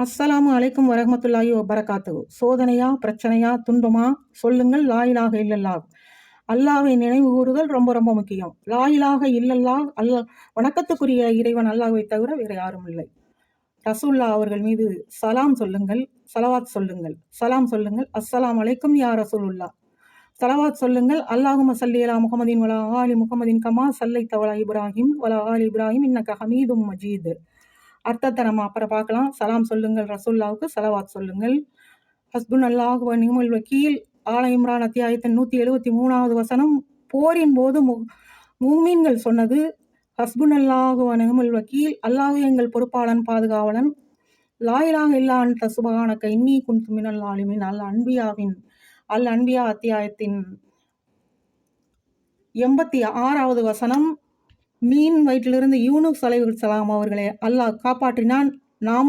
அஸ்ஸலாமு அலைக்கும் வரஹ்மத்துல்லாஹி வபரகாத்துஹு. சோதனையா, பிரச்சனையா, துன்பமா? சொல்லுங்கள் லா இலாஹ இல்லல்லாஹ். அல்லாஹ்வை நினைவு கூறுதல் ரொம்ப ரொம்ப முக்கியம். லா இலாஹ இல்லல்லாஹ், வணக்கத்துக்குரிய இறைவன் அல்லாஹ்வை தவிர வேறு யாரும் இல்லை. ரசூலுல்லாஹ் அவர்கள் மீது சலாம் சொல்லுங்கள், ஸலவாத் சொல்லுங்கள். சலாம் சொல்லுங்கள், அஸ்ஸலாமு அலைக்கும் யா ரசூலுல்லாஹ். ஸலவாத் சொல்லுங்கள், அல்லாஹும்ம ஸல்லி அலா முஹம்மதின் வலா ஆலி முஹம்மதின் கமா ஸல்லைத வலா இப்ராஹிம் வலா ஆலி இப்ராஹிம் இன்னக ஹமீதும் மஜீத். அர்த்தத்தை நம்ம அப்புறம் பார்க்கலாம். சலாம் சொல்லுங்கள் ரசூலுல்லாஹ்வுக்கு, ஸலவாத் சொல்லுங்கள். ஹஸ்புனல்லாஹு வ நிஅமல் வக்கீல். ஆல இம்ரான் அத்தியாயத்தின் 173வது வசனம். போரின் போது முஃமின்கள் சொன்னது ஹஸ்புனல்லாஹு வ நிஅமல் வக்கீல், அல்லாஹ் எங்கள் பொறுப்பாளன், பாதுகாவலன். லா இலாஹ இல்லா அன்த சுப்ஹானக இன்னீ குன்து மினல் ஸாலிமீன். அல் அன்பியா அத்தியாயத்தின் 86வது வசனம். மீன் வயிற்றிலிருந்து யூனுஸ் அலைஹிஸ்ஸலாம் அவர்களை அல்லாஹ் காப்பாற்றினான். நாமும்